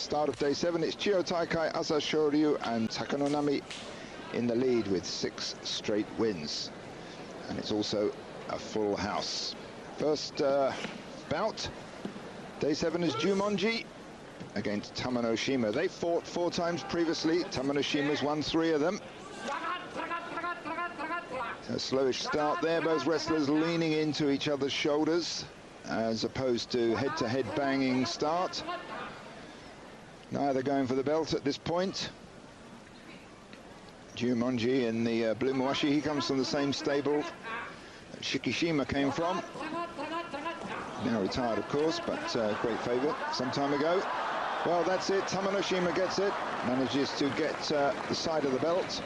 start of day 7. It's Chiyotakai, Asashoryu and Takanonami in the lead with 6 straight wins. And it's also a full house. First bout, day 7 is Jumonji against Tamanoshima. They fought 4 times previously. Tamanoshima's won 3 of them. A slowish start there, both wrestlers leaning into each other's shoulders as opposed to head-to-head banging start. Neither going for the belt at this point. Jumonji in the blue mawashi, he comes from the same stable that Shikishima came from. Now retired, of course, but great favourite some time ago. Well, that's it. Tamanoshima gets it, manages to get the side of the belt,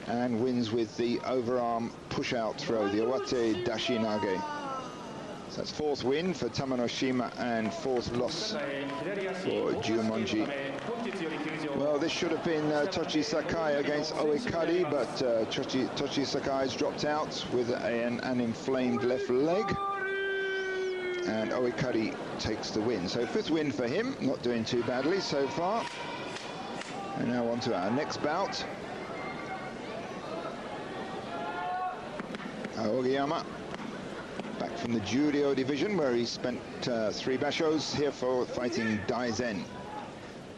and wins with the overarm push-out throw, the uwatedashinage. So that's 4th win for Tamanoshima and 4th loss for Jumonji. Well, this should have been Tochisakae against Oikari, but Tochisakae's dropped out with an inflamed left leg. And Oikari takes the win. So 5th win for him, not doing too badly so far. And now on to our next bout. Aogiyama, back from the Juryo division where he spent 3 bashos, here for fighting Daizen.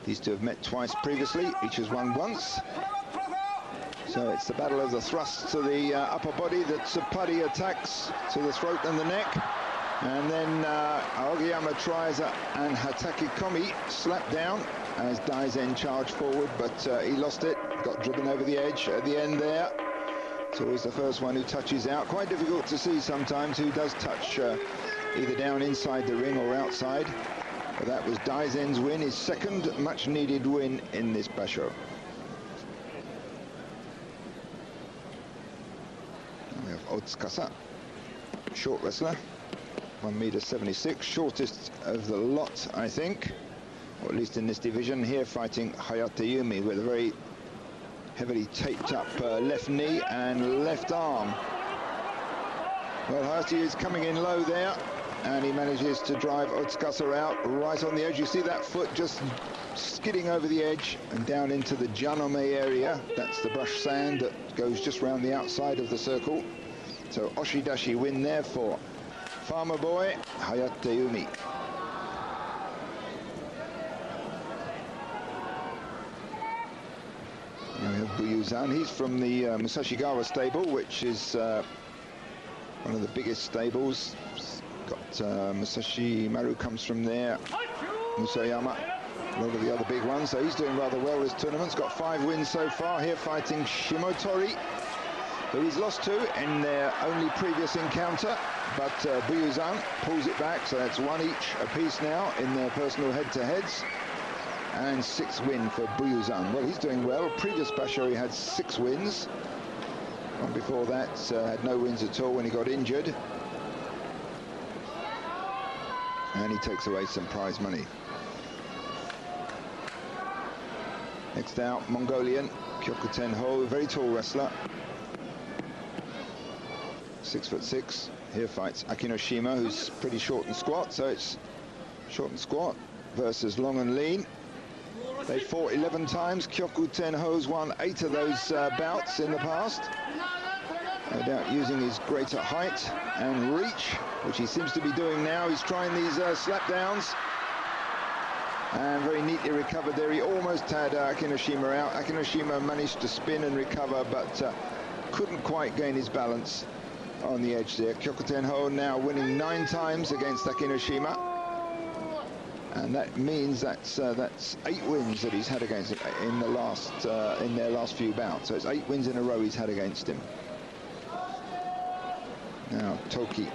These two have met twice previously, each has won once. So it's the battle of the thrusts to the upper body that Tsupari attacks to the throat and the neck. And then Aogiyama tries an hatakikomi slap down as Daizen charged forward, but he lost it, got driven over the edge at the end there. It's always the first one who touches out. Quite difficult to see sometimes who does touch either down inside the ring or outside. But that was Daizen's win, his 2nd much needed win in this basho. We have Otsukasa, short wrestler, 1m76, shortest of the lot, I think, or at least in this division. Here fighting Hayateumi with a very heavily taped up left knee and left arm. Well, Hayateumi is coming in low there, and he manages to drive Otsukasa out right on the edge. You see that foot just skidding over the edge and down into the Nanoka-me area. That's the brush sand that goes just round the outside of the circle. So oshidashi win there for farmer boy Hayateumi. Now we have Buyuzan. He's from the Musashigawa stable, which is one of the biggest stables. Got Musashi Maru comes from there, Musayama, a lot of the other big ones. So he's doing rather well this tournament. He's got 5 wins so far, here fighting Shimotori, who he's lost to in their only previous encounter. But Buyuzan pulls it back, so that's 1 each apiece now in their personal head-to-heads. And 6th win for Buyuzan. Well, he's doing well. Previous basho he had 6 wins. One before that had no wins at all when he got injured. And he takes away some prize money. Next out, Mongolian Kyokutenho, very tall wrestler. 6'6". Here fights Akinoshima, who's pretty short and squat. So it's short and squat versus long and lean. They fought 11 times. Kyokutenho's won 8 of those bouts in the past. No doubt using his greater height and reach, which he seems to be doing now. He's trying these slap downs. And very neatly recovered there. He almost had Akinoshima out. Akinoshima managed to spin and recover, but couldn't quite gain his balance on the edge there. Kyokutenho now winning 9 times against Akinoshima. And that means that's 8 wins that he's had against him in the last in their last few bouts. So it's 8 wins in a row he's had against him. Now Toki,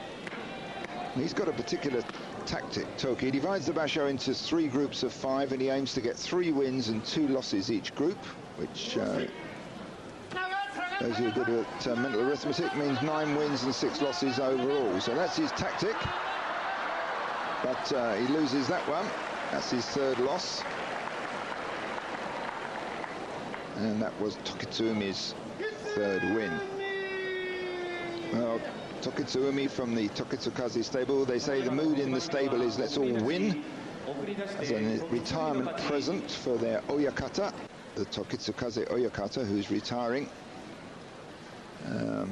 he's got a particular tactic. Toki, he divides the basho into 3 groups of 5, and he aims to get 3 wins and 2 losses each group, which those who are good at mental arithmetic means 9 wins and 6 losses overall. So that's his tactic. But he loses that one. That's his 3rd loss. And that was Tokitsuumi's 3rd win. Well, Tokitsuumi from the Tokitsukaze stable, they say the mood in the stable is let's all win. as a retirement present for their Oyakata, the Tochisakae Oyakata, who's retiring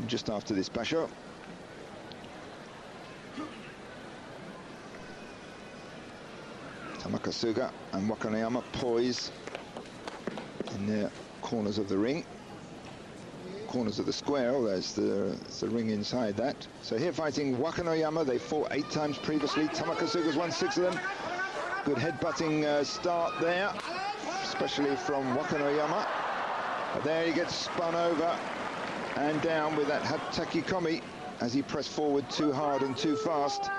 just after this basho. Tamakasuga and Wakanoyama poise in the corners of the ring, corners of the square. Oh, there's the ring inside that. So here fighting Wakanoyama. They fought 8 times previously. Tamakasuga's won 6 of them. Good headbutting start there, especially from Wakanoyama. But there he gets spun over and down with that hatakikomi as he pressed forward too hard and too fast.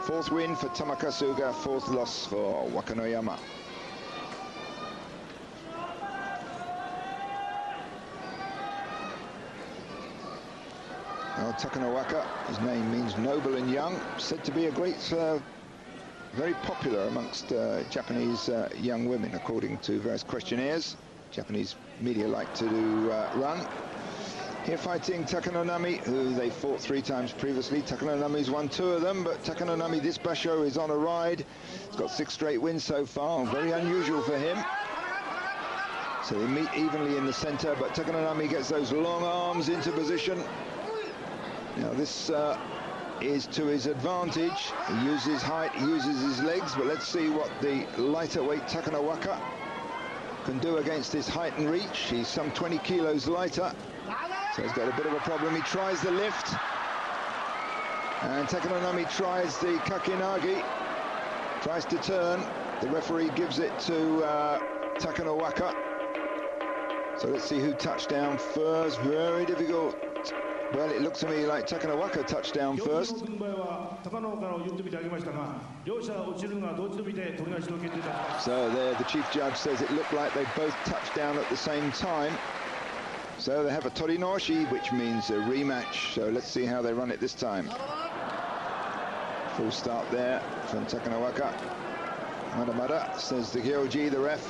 4th win for Tamakasuga, 4th loss for Wakanoyama. Well, Takanowaka, his name means noble and young, said to be a great, very popular amongst Japanese young women, according to various questionnaires Japanese media like to run. Here fighting Takanonami, who they fought 3 times previously. Takanonami's won 2 of them, but Takanonami this basho is on a ride. He's got 6 straight wins so far, very unusual for him. So they meet evenly in the center, but Takanonami gets those long arms into position. Now this is to his advantage. He uses height, he uses his legs, but let's see what the lighter weight Takanowaka can do against his height and reach. He's some 20 kilos lighter. So he's got a bit of a problem. He tries the lift, and Takanonami tries the kakinagi, tries to turn. The referee gives it to Takanowaka. So let's see who touched down first. Very difficult. Well, it looks to me like Takanowaka touched down first. So there, the chief judge says it looked like they both touched down at the same time. So they have a torinoshi, which means a rematch. So let's see how they run it this time. Full start there from Takanowaka. Mada, says the Gyoji, the ref.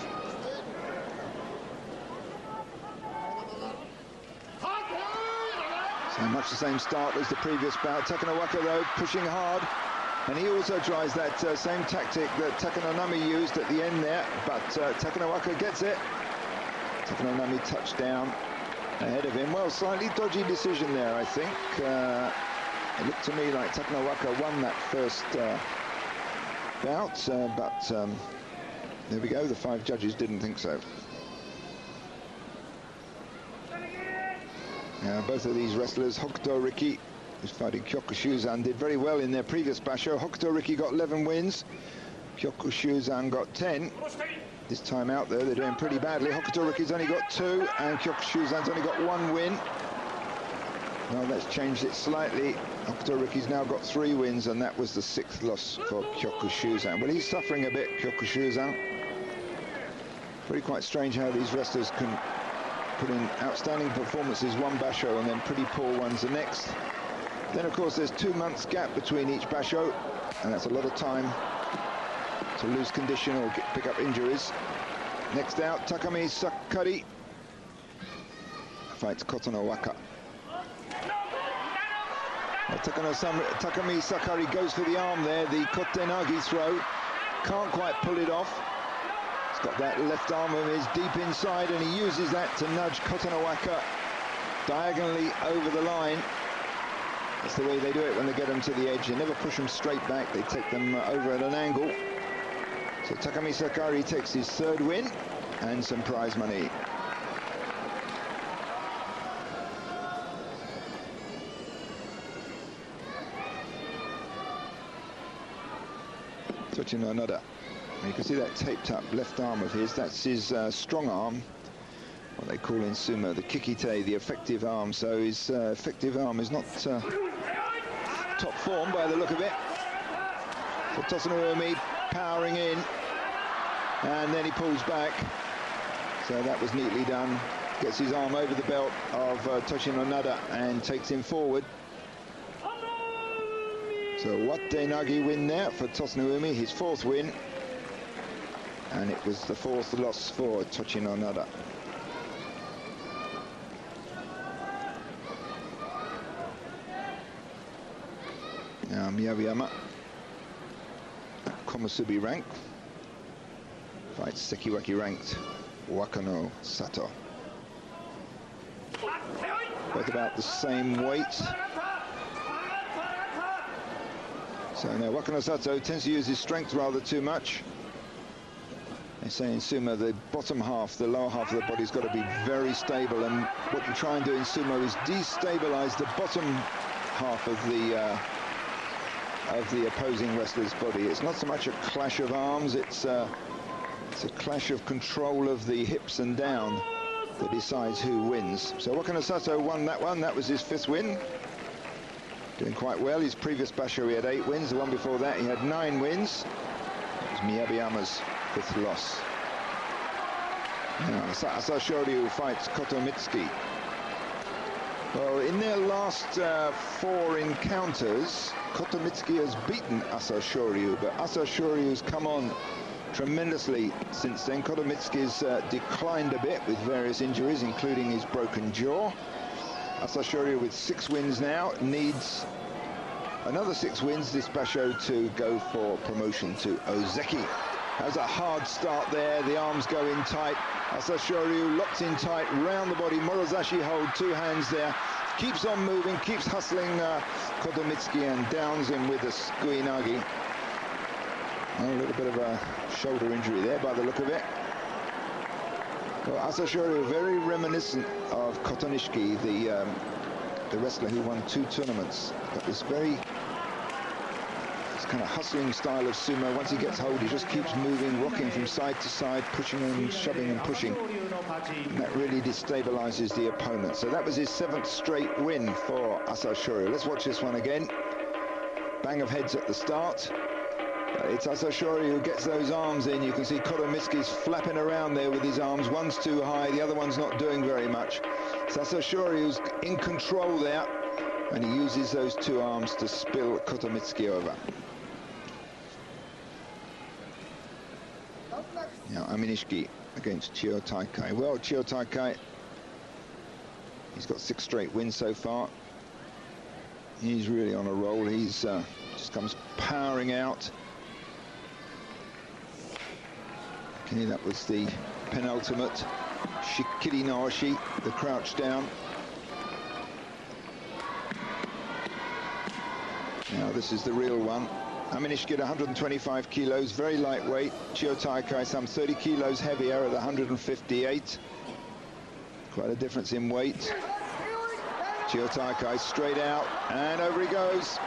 So much the same start as the previous bout. Takanowaka, though, pushing hard. And he also tries that same tactic that Takanonami used at the end there. But Takanowaka gets it. Takanonami touched down ahead of him. Well, slightly dodgy decision there, I think. It looked to me like Takanowaka won that first bout, but there we go, the 5 judges didn't think so. Now, both of these wrestlers, Hokutoriki, who's fighting Kyokushuzan, did very well in their previous basho. Hokutoriki got 11 wins, Kyokushuzan got 10. This time out there, they're doing pretty badly. Hokutoriki's only got 2, and Kyokushuzan's only got 1 win. Well, that's changed it slightly. Hokutoriki's now got 3 wins, and that was the 6th loss for Kyokushuzan. Well, he's suffering a bit, Kyokushuzan. Pretty quite strange how these wrestlers can put in outstanding performances one basho and then pretty poor ones the next. Then, of course, there's 2 months gap between each basho, and that's a lot of time to lose condition or pick up injuries. Next out, Takamisakari fights Kotonowaka. Takamisakari goes for the arm there, the kotenagi throw, can't quite pull it off. He's got that left arm of his deep inside, and he uses that to nudge Kotonowaka diagonally over the line. That's the way they do it when they get them to the edge. They never push them straight back, they take them over at an angle. So Takamisakari takes his 3rd win and some prize money. Touching another. You can see that taped up left arm of his. That's his strong arm, what they call in sumo the kikite, the effective arm. So his effective arm is not top form by the look of it. So Tosanumi powering in, and then he pulls back. So that was neatly done. Gets his arm over the belt of Toshinonada and takes him forward. So uwatedashinage win there for Tosanumi, his 4th win. And it was the 4th loss for Toshinonada. Now Miyabiyama Komusubi rank. Fights Sekiwaki ranked Wakano Sato. Both about the same weight. So now Wakano Sato tends to use his strength rather too much. They say in sumo the bottom half, the lower half of the body's got to be very stable, and what you try and do in sumo is destabilize the bottom half of the opposing wrestler's body. It's not so much a clash of arms, it's a clash of control of the hips and down that decides who wins. So Wakano Sato won that one. That was his 5th win. Doing quite well. His previous basho he had 8 wins. The one before that he had 9 wins. It was Miyabayama's 5th loss. Now Asashoryu fights Kotomitsuki. Well, in their last 4 encounters, Kotomitsuki has beaten Asashoryu, but Asashoryu's come on tremendously since then. Kotomitsuki's declined a bit with various injuries, including his broken jaw. Asashoryu with 6 wins now, needs another 6 wins this basho to go for promotion to Ozeki. Has a hard start there, the arms go in tight. Asashoryu locked in tight, round the body, Morozashi hold, 2 hands there. Keeps on moving, keeps hustling Kotomitsuki and downs him with a sukuinagi. A little bit of a shoulder injury there by the look of it. Well, Asashoryu very reminiscent of Kotonishiki, the wrestler who won 2 tournaments. Got this kind of hustling style of sumo. Once he gets hold, he just keeps moving, rocking from side to side, pushing and shoving and pushing. And that really destabilizes the opponent. So that was his 7th straight win for Asashoryu. Let's watch this one again. Bang of heads at the start. It's Asashoryu who gets those arms in. You can see Kotomitsuki's flapping around there with his arms. One's too high, the other one's not doing very much. So Asashoryu's in control there, and he uses those 2 arms to spill Kotomitsuki over. Now Aminishiki against Chiyo Taikai. Well, Chiyo Taikai, he's got 6 straight wins so far. He's really on a roll. He's just comes powering out. Okay, that was the penultimate Shikiri no Oshi, the crouch down. Now this is the real one. Aminishiki at 125 kilos, very lightweight. Chiyo Taikai some 30 kilos heavier at 158. Quite a difference in weight. Chiyo Taikai straight out, and over he goes.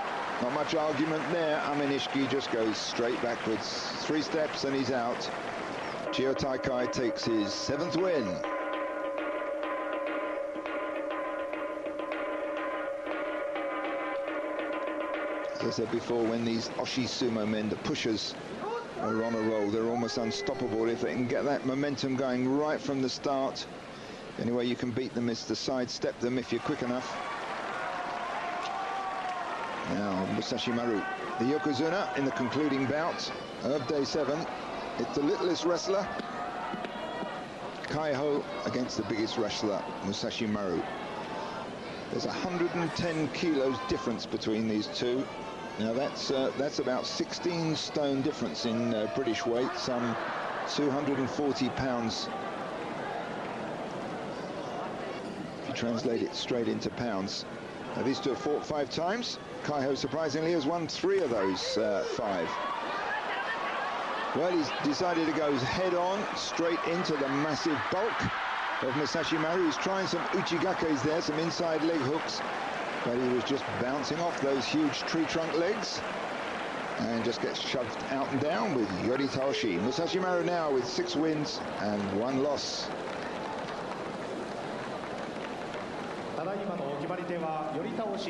Not much argument there. Aminishiki just goes straight backwards. 3 steps and he's out. Chiyo Taikai takes his 7th win. As I said before, when these Oshi sumo men, the pushers, are on a roll, they're almost unstoppable. If they can get that momentum going right from the start, the only way you can beat them is to sidestep them if you're quick enough. Now Musashi Maru, the Yokozuna in the concluding bout of day 7. It's the littlest wrestler, Kaiho, against the biggest wrestler, Musashi Maru. There's 110 kilos difference between these two. Now that's about 16 stone difference in British weight, some 240 pounds. If you translate it straight into pounds. Now these two have fought 5 times. Kaiho surprisingly has won 3 of those 5. Well, he's decided to go head on, straight into the massive bulk of Musashi Maru. He's trying some uchigakes there, some inside leg hooks, but he was just bouncing off those huge tree trunk legs and just gets shoved out and down with yoritaoshi. Musashi Maru now with 6 wins and 1 loss. ただいまの決まり手は寄り倒し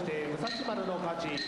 で武蔵丸の勝ち。